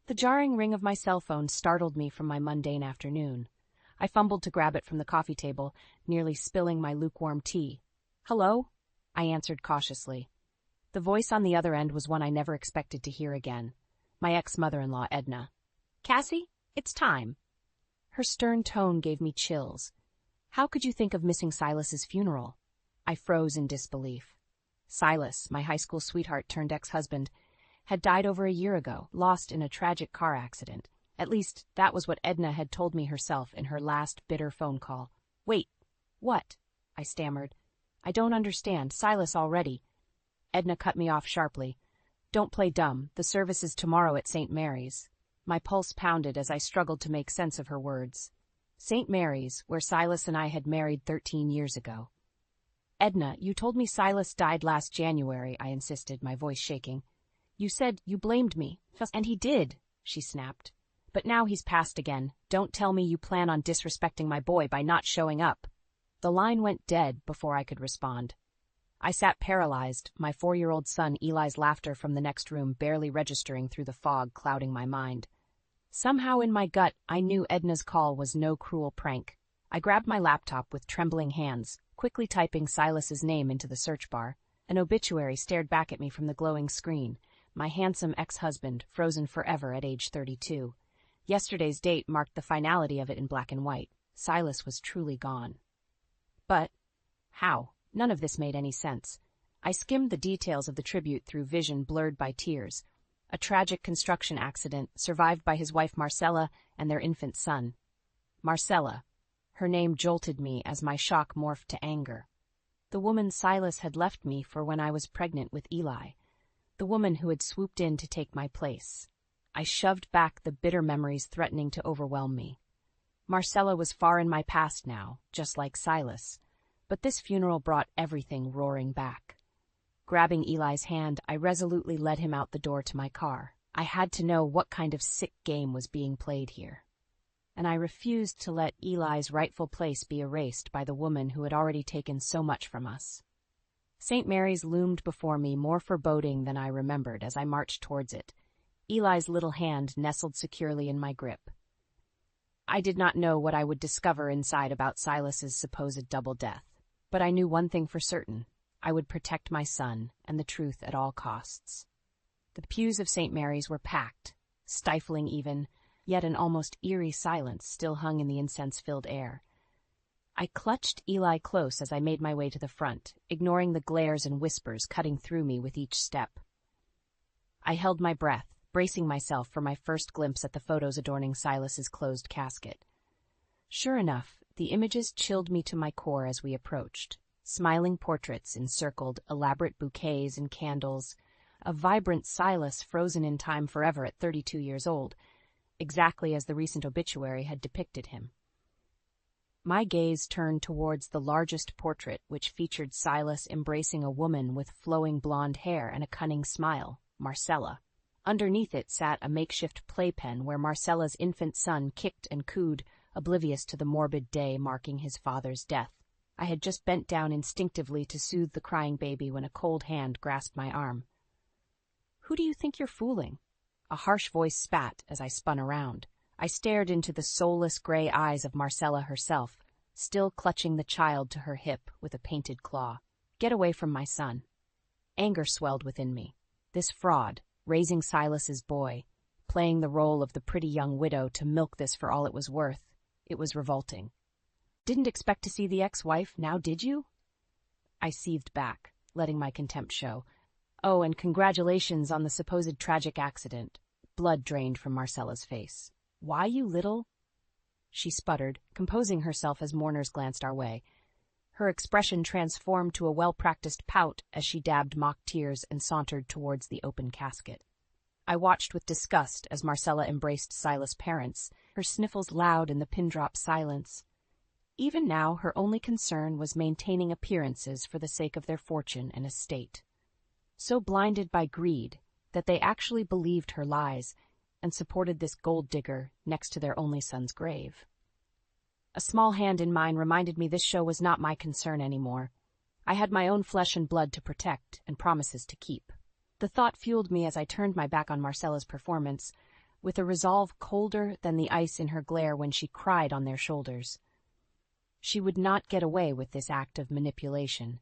The jarring ring of my cell phone startled me from my mundane afternoon. I fumbled to grab it from the coffee table, nearly spilling my lukewarm tea. "Hello?" I answered cautiously. The voice on the other end was one I never expected to hear again. My ex-mother-in-law, Edna. "Cassie, it's time." Her stern tone gave me chills. "How could you think of missing Silas's funeral?" I froze in disbelief. Silas, my high school sweetheart turned ex-husband, had died over a year ago, lost in a tragic car accident. At least, that was what Edna had told me herself in her last bitter phone call. "Wait, what?" I stammered. "I don't understand. Silas already." Edna cut me off sharply. "Don't play dumb. The service is tomorrow at St. Mary's." My pulse pounded as I struggled to make sense of her words. St. Mary's, where Silas and I had married 13 years ago. "Edna, you told me Silas died last January," I insisted, my voice shaking. "You said you blamed me." "And he did," she snapped. "But now he's passed again. Don't tell me you plan on disrespecting my boy by not showing up." The line went dead before I could respond. I sat paralyzed, my 4-year-old son Eli's laughter from the next room barely registering through the fog clouding my mind. Somehow in my gut, I knew Edna's call was no cruel prank. I grabbed my laptop with trembling hands, quickly typing Silas's name into the search bar. An obituary stared back at me from the glowing screen. My handsome ex-husband, frozen forever at age 32. Yesterday's date marked the finality of it in black and white. Silas was truly gone. But how? None of this made any sense. I skimmed the details of the tribute through vision blurred by tears. A tragic construction accident, survived by his wife Marcella and their infant son. Marcella. Her name jolted me as my shock morphed to anger. The woman Silas had left me for when I was pregnant with Eli. The woman who had swooped in to take my place. I shoved back the bitter memories threatening to overwhelm me. Marcella was far in my past now, just like Silas. But this funeral brought everything roaring back. Grabbing Eli's hand, I resolutely led him out the door to my car. I had to know what kind of sick game was being played here. And I refused to let Eli's rightful place be erased by the woman who had already taken so much from us. St. Mary's loomed before me more foreboding than I remembered as I marched towards it. Eli's little hand nestled securely in my grip. I did not know what I would discover inside about Silas's supposed double death, but I knew one thing for certain. I would protect my son and the truth at all costs. The pews of St. Mary's were packed, stifling even, yet an almost eerie silence still hung in the incense-filled air. I clutched Eli close as I made my way to the front, ignoring the glares and whispers cutting through me with each step. I held my breath, bracing myself for my first glimpse at the photos adorning Silas's closed casket. Sure enough, the images chilled me to my core as we approached. Smiling portraits encircled elaborate bouquets and candles, a vibrant Silas frozen in time forever at 32 years old, exactly as the recent obituary had depicted him. My gaze turned towards the largest portrait, which featured Silas embracing a woman with flowing blonde hair and a cunning smile, Marcella. Underneath it sat a makeshift playpen where Marcella's infant son kicked and cooed, oblivious to the morbid day marking his father's death. I had just bent down instinctively to soothe the crying baby when a cold hand grasped my arm. "Who do you think you're fooling?" A harsh voice spat as I spun around. I stared into the soulless gray eyes of Marcella herself, still clutching the child to her hip with a painted claw. "Get away from my son." Anger swelled within me. This fraud, raising Silas's boy, playing the role of the pretty young widow to milk this for all it was worth, it was revolting. "Didn't expect to see the ex-wife, now did you?" I seethed back, letting my contempt show. "Oh, and congratulations on the supposed tragic accident." Blood drained from Marcella's face. "Why, you little—" She sputtered, composing herself as mourners glanced our way. Her expression transformed to a well-practiced pout as she dabbed mock tears and sauntered towards the open casket. I watched with disgust as Marcella embraced Silas' parents, her sniffles loud in the pin-drop silence. Even now, her only concern was maintaining appearances for the sake of their fortune and estate. So blinded by greed that they actually believed her lies and supported this gold digger next to their only son's grave. A small hand in mine reminded me this show was not my concern anymore. I had my own flesh and blood to protect and promises to keep. The thought fueled me as I turned my back on Marcella's performance, with a resolve colder than the ice in her glare when she cried on their shoulders. She would not get away with this act of manipulation,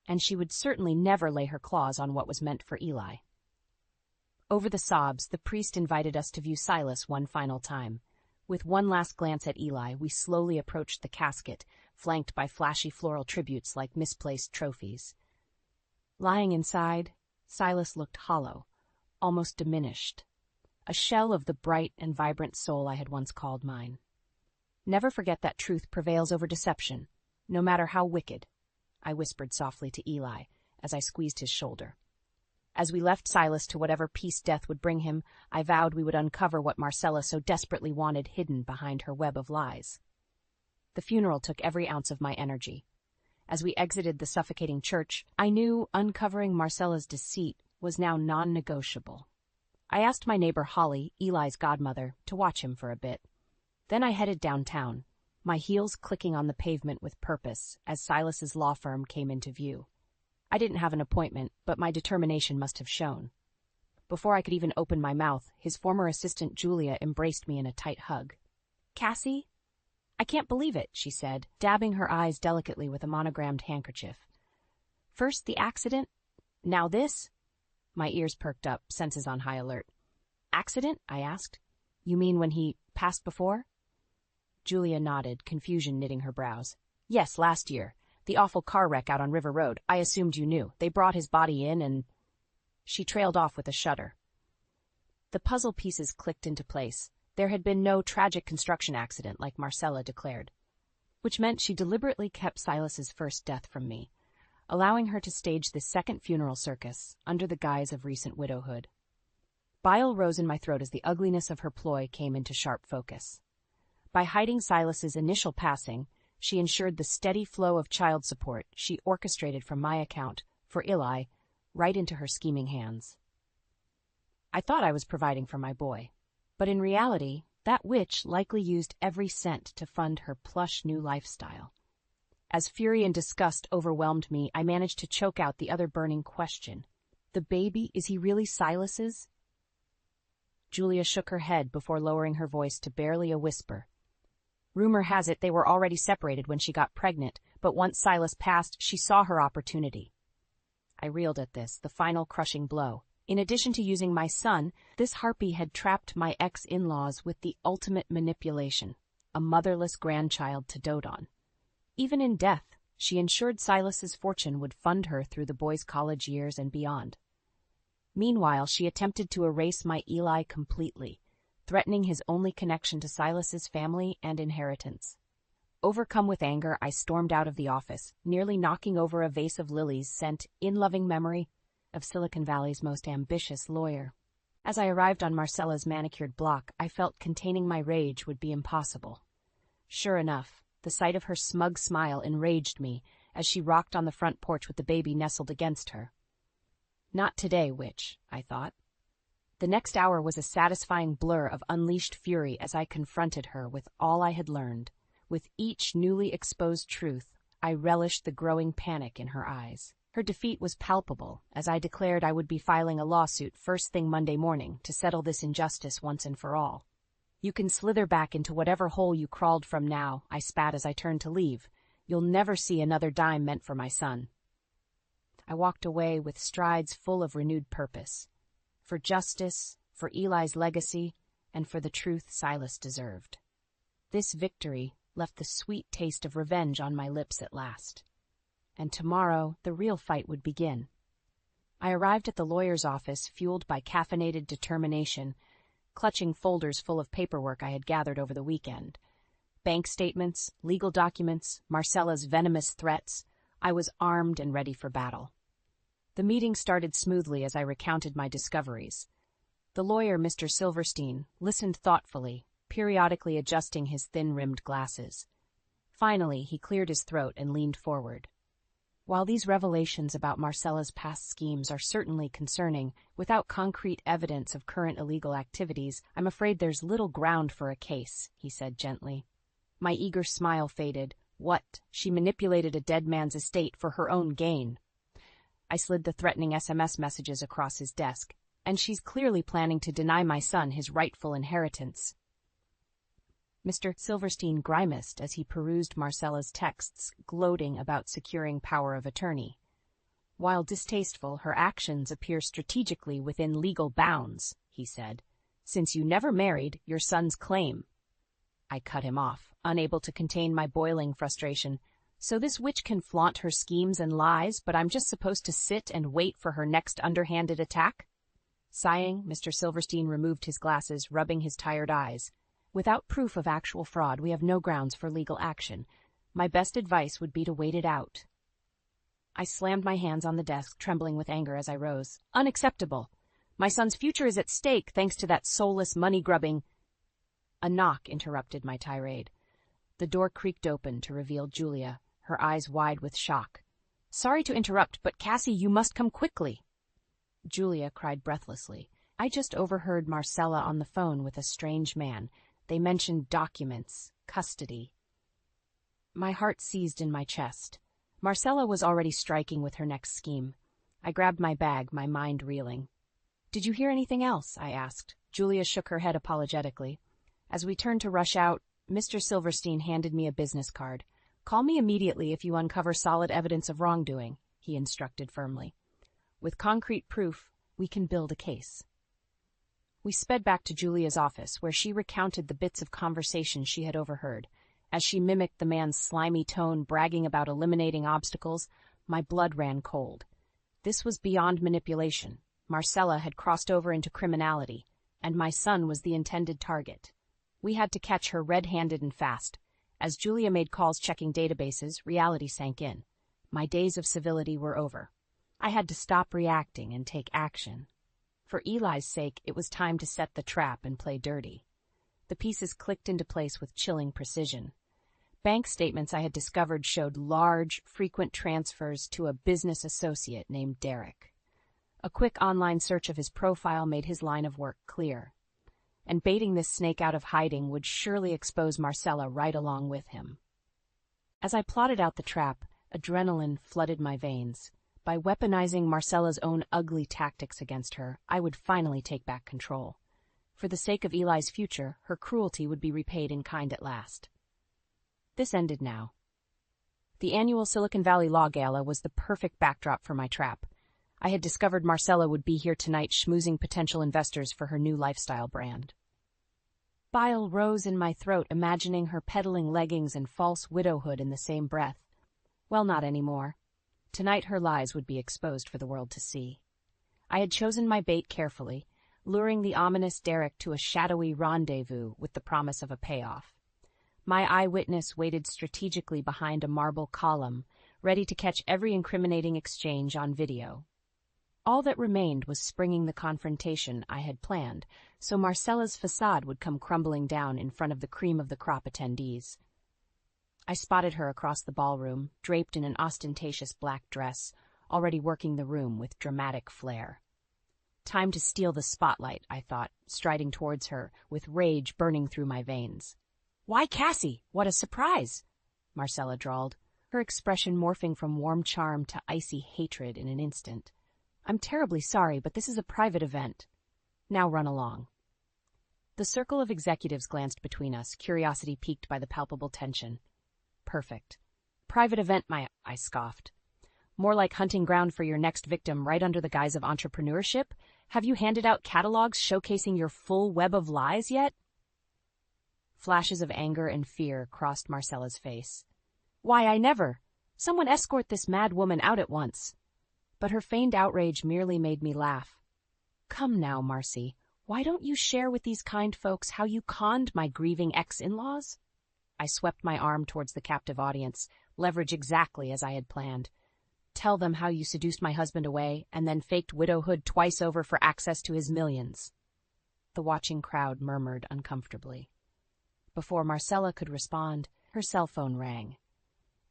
and she would certainly never lay her claws on what was meant for Eli. Over the sobs, the priest invited us to view Silas one final time. With one last glance at Eli, we slowly approached the casket, flanked by flashy floral tributes like misplaced trophies. Lying inside, Silas looked hollow, almost diminished, a shell of the bright and vibrant soul I had once called mine. Never forget that truth prevails over deception, no matter how wicked, I whispered softly to Eli as I squeezed his shoulder. As we left Silas to whatever peace death would bring him, I vowed we would uncover what Marcella so desperately wanted hidden behind her web of lies. The funeral took every ounce of my energy. As we exited the suffocating church, I knew uncovering Marcella's deceit was now non-negotiable. I asked my neighbor Holly, Eli's godmother, to watch him for a bit. Then I headed downtown, my heels clicking on the pavement with purpose as Silas's law firm came into view. I didn't have an appointment, but my determination must have shown. Before I could even open my mouth, his former assistant Julia embraced me in a tight hug. "Cassie? I can't believe it," she said, dabbing her eyes delicately with a monogrammed handkerchief. "First the accident, now this?" My ears perked up, senses on high alert. "Accident?" I asked. "You mean when he passed before?" Julia nodded, confusion knitting her brows. "Yes, last year. The awful car wreck out on River Road. I assumed you knew. They brought his body in and—" She trailed off with a shudder. The puzzle pieces clicked into place. There had been no tragic construction accident like Marcella declared, which meant she deliberately kept Silas's first death from me, allowing her to stage this second funeral circus under the guise of recent widowhood. Bile rose in my throat as the ugliness of her ploy came into sharp focus. By hiding Silas's initial passing, she ensured the steady flow of child support she orchestrated from my account for Eli right into her scheming hands. I thought I was providing for my boy, but in reality, that witch likely used every cent to fund her plush new lifestyle. As fury and disgust overwhelmed me, I managed to choke out the other burning question. The baby, is he really Silas's? Julia shook her head before lowering her voice to barely a whisper. Rumor has it they were already separated when she got pregnant, but once Silas passed, she saw her opportunity. I reeled at this, the final crushing blow. In addition to using my son, this harpy had trapped my ex-in-laws with the ultimate manipulation, a motherless grandchild to dote on. Even in death, she ensured Silas's fortune would fund her through the boy's college years and beyond. Meanwhile, she attempted to erase my Eli completely, threatening his only connection to Silas's family and inheritance. Overcome with anger, I stormed out of the office, nearly knocking over a vase of lilies sent in loving memory of Silicon Valley's most ambitious lawyer. As I arrived on Marcella's manicured block, I felt containing my rage would be impossible. Sure enough, the sight of her smug smile enraged me as she rocked on the front porch with the baby nestled against her. Not today, witch, I thought. The next hour was a satisfying blur of unleashed fury as I confronted her with all I had learned. With each newly exposed truth, I relished the growing panic in her eyes. Her defeat was palpable, as I declared I would be filing a lawsuit first thing Monday morning to settle this injustice once and for all. "You can slither back into whatever hole you crawled from now," I spat as I turned to leave. "You'll never see another dime meant for my son." I walked away with strides full of renewed purpose. For justice, for Eli's legacy, and for the truth Silas deserved. This victory left the sweet taste of revenge on my lips at last. And tomorrow, the real fight would begin. I arrived at the lawyer's office, fueled by caffeinated determination, clutching folders full of paperwork I had gathered over the weekend. Bank statements, legal documents, Marcella's venomous threats. I was armed and ready for battle. The meeting started smoothly as I recounted my discoveries. The lawyer, Mr. Silverstein, listened thoughtfully, periodically adjusting his thin-rimmed glasses. Finally, he cleared his throat and leaned forward. While these revelations about Marcella's past schemes are certainly concerning, without concrete evidence of current illegal activities, I'm afraid there's little ground for a case, he said gently. My eager smile faded. What? She manipulated a dead man's estate for her own gain. I slid the threatening SMS messages across his desk. And she's clearly planning to deny my son his rightful inheritance. Mr. Silverstein grimaced as he perused Marcella's texts, gloating about securing power of attorney. While distasteful, her actions appear strategically within legal bounds, he said, since you never married your son's claim. I cut him off, unable to contain my boiling frustration. So this witch can flaunt her schemes and lies, but I'm just supposed to sit and wait for her next underhanded attack? Sighing, Mr. Silverstein removed his glasses, rubbing his tired eyes. Without proof of actual fraud, we have no grounds for legal action. My best advice would be to wait it out. I slammed my hands on the desk, trembling with anger as I rose. Unacceptable! My son's future is at stake thanks to that soulless money-grubbing— A knock interrupted my tirade. The door creaked open to reveal Julia, her eyes wide with shock. Sorry to interrupt, but Cassie, you must come quickly. Julia cried breathlessly. I just overheard Marcella on the phone with a strange man. They mentioned documents, custody. My heart seized in my chest. Marcella was already striking with her next scheme. I grabbed my bag, my mind reeling. Did you hear anything else? I asked. Julia shook her head apologetically. As we turned to rush out, Mr. Silverstein handed me a business card. Call me immediately if you uncover solid evidence of wrongdoing, he instructed firmly. With concrete proof, we can build a case. We sped back to Julia's office, where she recounted the bits of conversation she had overheard. As she mimicked the man's slimy tone, bragging about eliminating obstacles, my blood ran cold. This was beyond manipulation. Marcella had crossed over into criminality, and my son was the intended target. We had to catch her red-handed and fast. As Julia made calls checking databases, reality sank in. My days of civility were over. I had to stop reacting and take action. For Eli's sake, it was time to set the trap and play dirty. The pieces clicked into place with chilling precision. Bank statements I had discovered showed large, frequent transfers to a business associate named Derek. A quick online search of his profile made his line of work clear. And baiting this snake out of hiding would surely expose Marcella right along with him. As I plotted out the trap, adrenaline flooded my veins. By weaponizing Marcella's own ugly tactics against her, I would finally take back control. For the sake of Eli's future, her cruelty would be repaid in kind at last. This ended now. The annual Silicon Valley Law Gala was the perfect backdrop for my trap. I had discovered Marcella would be here tonight schmoozing potential investors for her new lifestyle brand. Bile rose in my throat, imagining her peddling leggings and false widowhood in the same breath. Well, not anymore. Tonight her lies would be exposed for the world to see. I had chosen my bait carefully, luring the ominous Derek to a shadowy rendezvous with the promise of a payoff. My eyewitness waited strategically behind a marble column, ready to catch every incriminating exchange on video. All that remained was springing the confrontation I had planned, so Marcella's facade would come crumbling down in front of the cream of the crop attendees. I spotted her across the ballroom, draped in an ostentatious black dress, already working the room with dramatic flair. Time to steal the spotlight, I thought, striding towards her, with rage burning through my veins. "Why, Cassie? What a surprise!" Marcella drawled, her expression morphing from warm charm to icy hatred in an instant. "I'm terribly sorry, but this is a private event. Now run along." The circle of executives glanced between us, curiosity piqued by the palpable tension. Perfect. Private event, I scoffed. More like hunting ground for your next victim right under the guise of entrepreneurship? Have you handed out catalogs showcasing your full web of lies yet? Flashes of anger and fear crossed Marcella's face. "Why, I never. Someone escort this mad woman out at once." But her feigned outrage merely made me laugh. "Come now, Marcy, why don't you share with these kind folks how you conned my grieving ex-in-laws?" I swept my arm towards the captive audience, leverage exactly as I had planned. "Tell them how you seduced my husband away and then faked widowhood twice over for access to his millions." The watching crowd murmured uncomfortably. Before Marcella could respond, her cell phone rang.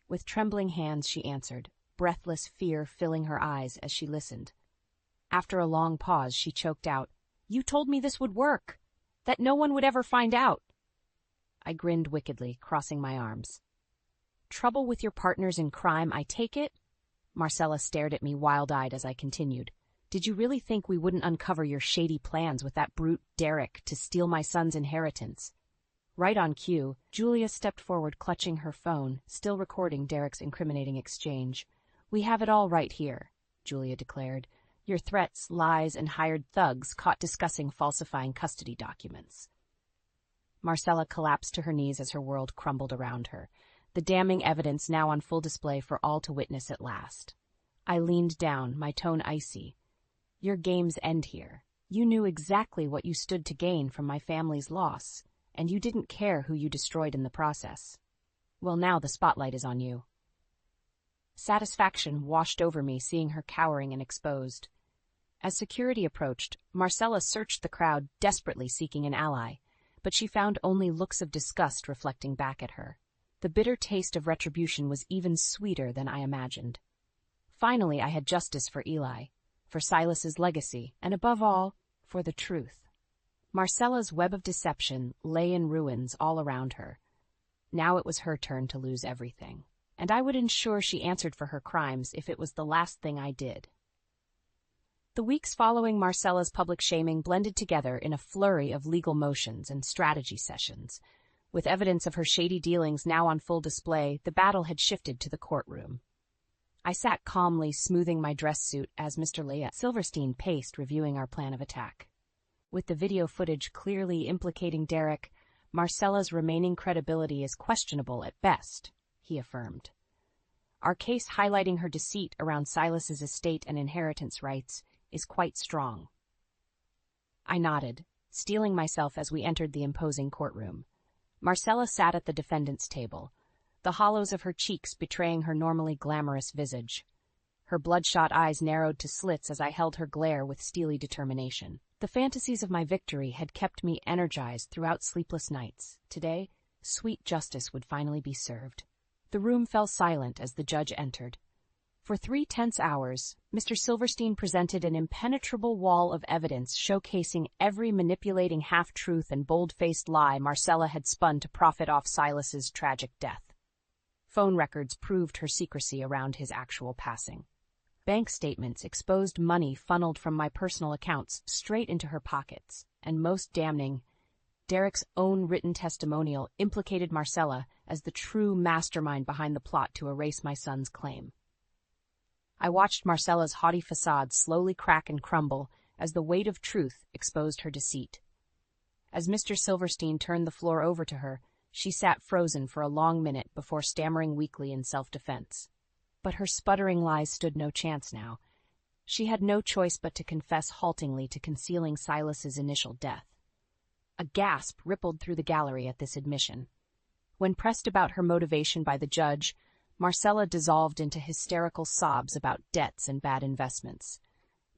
With trembling hands she answered, breathless fear filling her eyes as she listened. After a long pause, she choked out, "You told me this would work, that no one would ever find out." I grinned wickedly, crossing my arms. "Trouble with your partners in crime, I take it?" Marcella stared at me wild-eyed as I continued. Did you really think we wouldn't uncover your shady plans with that brute Derek to steal my son's inheritance? Right on cue, Julia stepped forward, clutching her phone, still recording Derek's incriminating exchange. "We have it all right here," Julia declared. "Your threats, lies, and hired thugs caught discussing falsifying custody documents." Marcella collapsed to her knees as her world crumbled around her, the damning evidence now on full display for all to witness at last. I leaned down, my tone icy. "Your games end here. You knew exactly what you stood to gain from my family's loss, and you didn't care who you destroyed in the process. Well, now the spotlight is on you." Satisfaction washed over me seeing her cowering and exposed. As security approached, Marcella searched the crowd, desperately seeking an ally, but she found only looks of disgust reflecting back at her. The bitter taste of retribution was even sweeter than I imagined. Finally, I had justice for Eli, for Silas's legacy, and above all, for the truth. Marcella's web of deception lay in ruins all around her. Now it was her turn to lose everything, and I would ensure she answered for her crimes if it was the last thing I did. The weeks following Marcella's public shaming blended together in a flurry of legal motions and strategy sessions. With evidence of her shady dealings now on full display, the battle had shifted to the courtroom. I sat calmly smoothing my dress suit as Mr. Leah Silverstein paced, reviewing our plan of attack. With the video footage clearly implicating Derek, Marcella's remaining credibility is questionable at best, he affirmed. Our case highlighting her deceit around Silas's estate and inheritance rights is quite strong. I nodded, steeling myself as we entered the imposing courtroom. Marcella sat at the defendant's table, the hollows of her cheeks betraying her normally glamorous visage. Her bloodshot eyes narrowed to slits as I held her glare with steely determination. The fantasies of my victory had kept me energized throughout sleepless nights. Today, sweet justice would finally be served. The room fell silent as the judge entered. For 3 tense hours, Mr. Silverstein presented an impenetrable wall of evidence showcasing every manipulating half-truth and bold-faced lie Marcella had spun to profit off Silas's tragic death. Phone records proved her secrecy around his actual passing. Bank statements exposed money funneled from my personal accounts straight into her pockets, and most damning, Derek's own written testimonial implicated Marcella as the true mastermind behind the plot to erase my son's claim. I watched Marcella's haughty facade slowly crack and crumble as the weight of truth exposed her deceit. As Mr. Silverstein turned the floor over to her, she sat frozen for a long minute before stammering weakly in self-defense. But her sputtering lies stood no chance now. She had no choice but to confess haltingly to concealing Silas's initial death. A gasp rippled through the gallery at this admission. When pressed about her motivation by the judge, Marcella dissolved into hysterical sobs about debts and bad investments.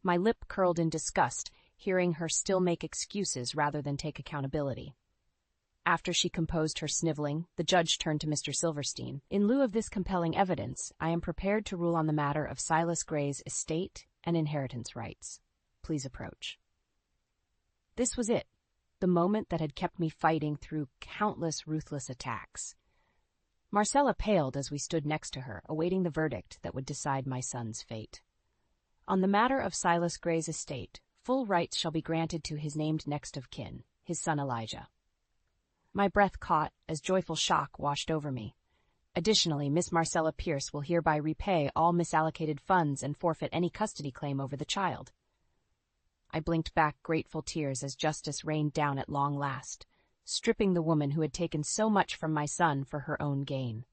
My lip curled in disgust, hearing her still make excuses rather than take accountability. After she composed her sniveling, the judge turned to Mr. Silverstein. "In lieu of this compelling evidence, I am prepared to rule on the matter of Silas Gray's estate and inheritance rights. Please approach." This was it, the moment that had kept me fighting through countless ruthless attacks. Marcella paled as we stood next to her, awaiting the verdict that would decide my son's fate. On the matter of Silas Gray's estate, full rights shall be granted to his named next of kin, his son Elijah. My breath caught as joyful shock washed over me. Additionally, Miss Marcella Pierce will hereby repay all misallocated funds and forfeit any custody claim over the child. I blinked back grateful tears as justice rained down at long last, stripping the woman who had taken so much from my son for her own gain.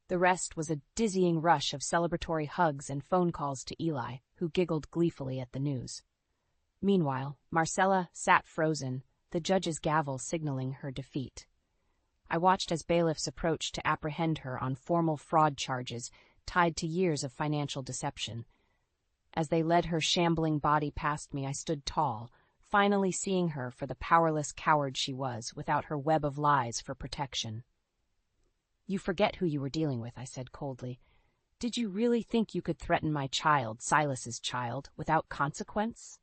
The rest was a dizzying rush of celebratory hugs and phone calls to Eli, who giggled gleefully at the news. Meanwhile, Marcella sat frozen, the judge's gavel signaling her defeat. I watched as bailiffs approached to apprehend her on formal fraud charges tied to years of financial deception. As they led her shambling body past me, I stood tall, finally seeing her for the powerless coward she was, without her web of lies for protection. "You forget who you were dealing with," I said coldly. "Did you really think you could threaten my child, Silas's child, without consequence?"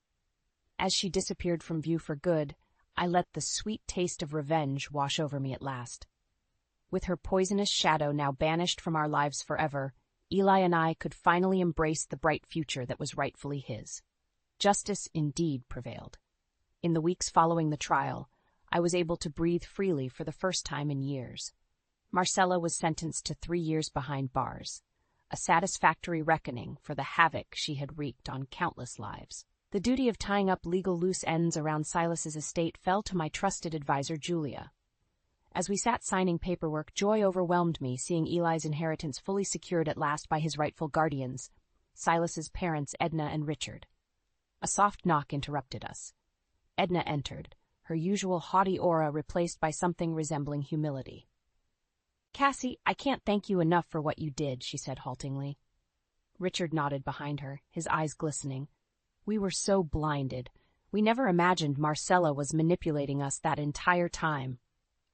As she disappeared from view for good, I let the sweet taste of revenge wash over me at last. With her poisonous shadow now banished from our lives forever, Eli and I could finally embrace the bright future that was rightfully his. Justice indeed prevailed. In the weeks following the trial, I was able to breathe freely for the first time in years. Marcella was sentenced to 3 years behind bars, a satisfactory reckoning for the havoc she had wreaked on countless lives. The duty of tying up legal loose ends around Silas's estate fell to my trusted advisor, Julia. As we sat signing paperwork, joy overwhelmed me seeing Eli's inheritance fully secured at last by his rightful guardians, Silas's parents Edna and Richard. A soft knock interrupted us. Edna entered, her usual haughty aura replaced by something resembling humility. "Cassie, I can't thank you enough for what you did," she said haltingly. Richard nodded behind her, his eyes glistening. We were so blinded. We never imagined Marcella was manipulating us that entire time.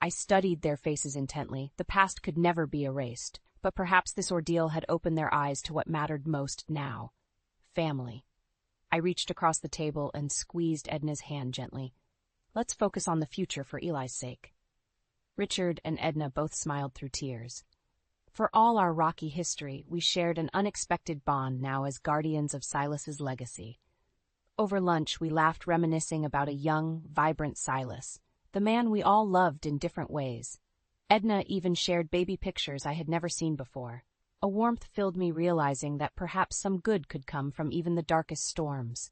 I studied their faces intently. The past could never be erased, but perhaps this ordeal had opened their eyes to what mattered most now: family. I reached across the table and squeezed Edna's hand gently. "Let's focus on the future for Eli's sake." Richard and Edna both smiled through tears. For all our rocky history, we shared an unexpected bond now as guardians of Silas's legacy. Over lunch, we laughed reminiscing about a young, vibrant Silas, the man we all loved in different ways. Edna even shared baby pictures I had never seen before. A warmth filled me realizing that perhaps some good could come from even the darkest storms.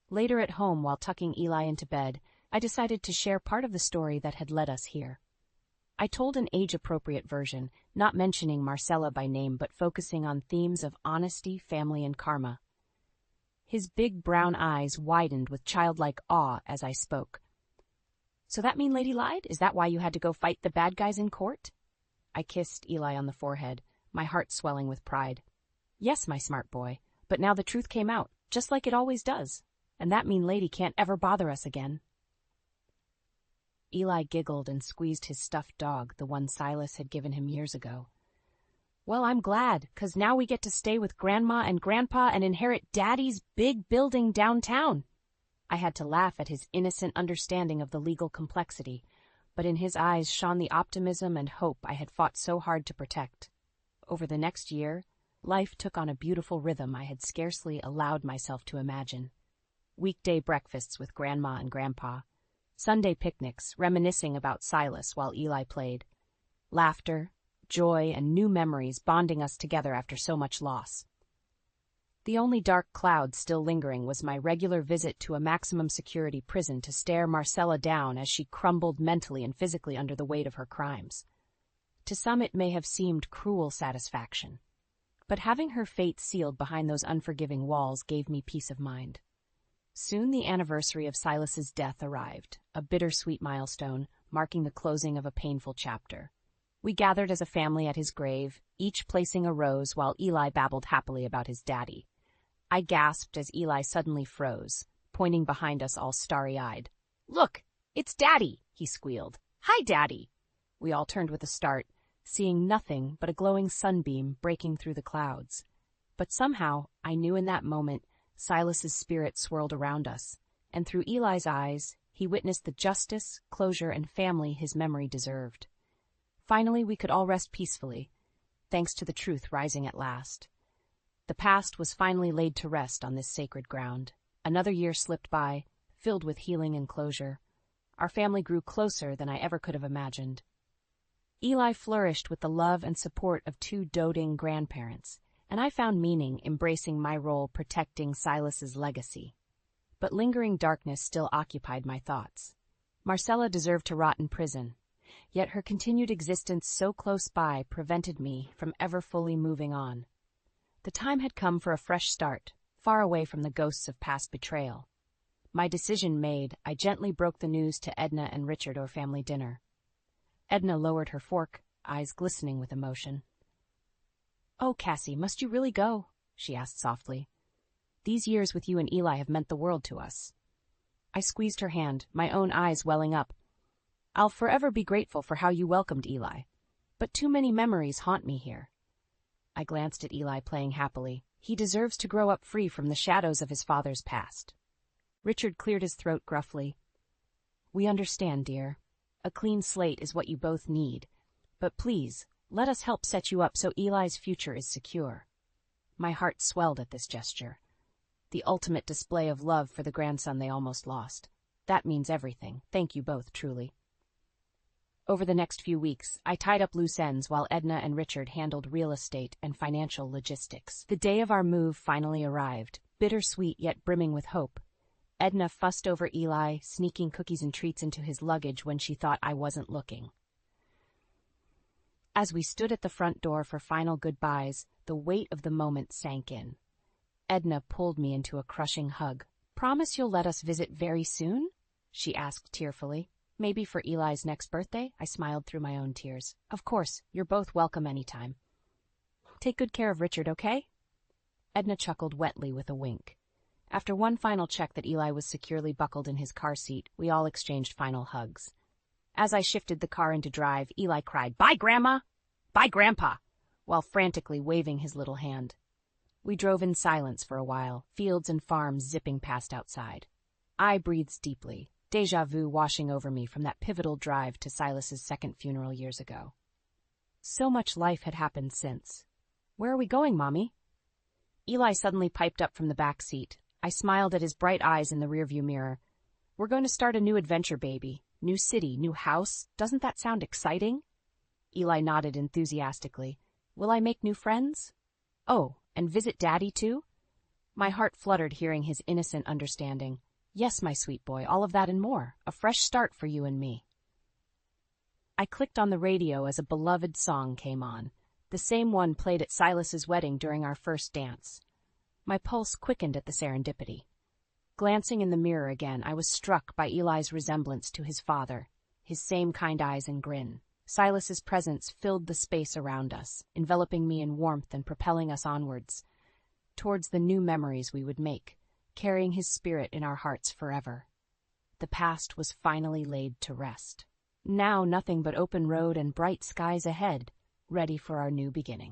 Later at home, while tucking Eli into bed, I decided to share part of the story that had led us here. I told an age-appropriate version, not mentioning Marcella by name but focusing on themes of honesty, family, and karma. His big brown eyes widened with childlike awe as I spoke. "So that mean Lady lied? Is that why you had to go fight the bad guys in court?" I kissed Eli on the forehead, my heart swelling with pride. "Yes, my smart boy, but now the truth came out, just like it always does, and that mean lady can't ever bother us again." Eli giggled and squeezed his stuffed dog, the one Silas had given him years ago. "Well, I'm glad, 'cause now we get to stay with Grandma and Grandpa and inherit Daddy's big building downtown." I had to laugh at his innocent understanding of the legal complexity, but in his eyes shone the optimism and hope I had fought so hard to protect. Over the next year, life took on a beautiful rhythm I had scarcely allowed myself to imagine. Weekday breakfasts with Grandma and Grandpa, Sunday picnics reminiscing about Silas while Eli played, laughter, joy, and new memories bonding us together after so much loss. The only dark cloud still lingering was my regular visit to a maximum security prison to stare Marcella down as she crumbled mentally and physically under the weight of her crimes. To some it may have seemed cruel satisfaction, but having her fate sealed behind those unforgiving walls gave me peace of mind. Soon the anniversary of Silas's death arrived, a bittersweet milestone, marking the closing of a painful chapter. We gathered as a family at his grave, each placing a rose while Eli babbled happily about his daddy. I gasped as Eli suddenly froze, pointing behind us all starry-eyed. "Look, it's Daddy!" he squealed. "Hi, Daddy!" We all turned with a start, seeing nothing but a glowing sunbeam breaking through the clouds. But somehow, I knew in that moment, Silas's spirit swirled around us, and through Eli's eyes, he witnessed the justice, closure, and family his memory deserved. Finally, we could all rest peacefully, thanks to the truth rising at last. The past was finally laid to rest on this sacred ground. Another year slipped by, filled with healing and closure. Our family grew closer than I ever could have imagined. Eli flourished with the love and support of 2 doting grandparents, and I found meaning embracing my role protecting Silas's legacy. But lingering darkness still occupied my thoughts. Marcella deserved to rot in prison, yet her continued existence so close by prevented me from ever fully moving on. The time had come for a fresh start, far away from the ghosts of past betrayal. My decision made, I gently broke the news to Edna and Richard over family dinner. Edna lowered her fork, eyes glistening with emotion. "Oh, Cassie, must you really go?" she asked softly. "These years with you and Eli have meant the world to us." I squeezed her hand, my own eyes welling up. "I'll forever be grateful for how you welcomed Eli, but too many memories haunt me here." I glanced at Eli playing happily. He deserves to grow up free from the shadows of his father's past. Richard cleared his throat gruffly. "We understand, dear. A clean slate is what you both need, but please, let us help set you up so Eli's future is secure." My heart swelled at this gesture. the ultimate display of love for the grandson they almost lost. That means everything. Thank you both, truly. Over the next few weeks, I tied up loose ends while Edna and Richard handled real estate and financial logistics. The day of our move finally arrived, bittersweet yet brimming with hope. Edna fussed over Eli, sneaking cookies and treats into his luggage when she thought I wasn't looking. As we stood at the front door for final goodbyes, the weight of the moment sank in. Edna pulled me into a crushing hug. "Promise you'll let us visit very soon?" she asked tearfully. "Maybe for Eli's next birthday?" I smiled through my own tears. "Of course, you're both welcome anytime. Take good care of Richard, okay?" Edna chuckled wetly with a wink. After one final check that Eli was securely buckled in his car seat, we all exchanged final hugs. As I shifted the car into drive, Eli cried, "Bye, Grandma! Bye, Grandpa!" while frantically waving his little hand. We drove in silence for a while, fields and farms zipping past outside. I breathed deeply, déjà vu washing over me from that pivotal drive to Silas's second funeral years ago. So much life had happened since. "Where are we going, Mommy?" Eli suddenly piped up from the back seat. I smiled at his bright eyes in the rearview mirror. "We're going to start a new adventure, baby. New city, new house. Doesn't that sound exciting?" Eli nodded enthusiastically. "Will I make new friends?" "Oh, and visit Daddy, too?" My heart fluttered hearing his innocent understanding. "Yes, my sweet boy, all of that and more. A fresh start for you and me." I clicked on the radio as a beloved song came on, the same one played at Silas's wedding during our first dance. My pulse quickened at the serendipity. Glancing in the mirror again, I was struck by Eli's resemblance to his father, his same kind eyes and grin. Silas's presence filled the space around us, enveloping me in warmth and propelling us onwards, towards the new memories we would make, carrying his spirit in our hearts forever. The past was finally laid to rest. Now nothing but open road and bright skies ahead, ready for our new beginning.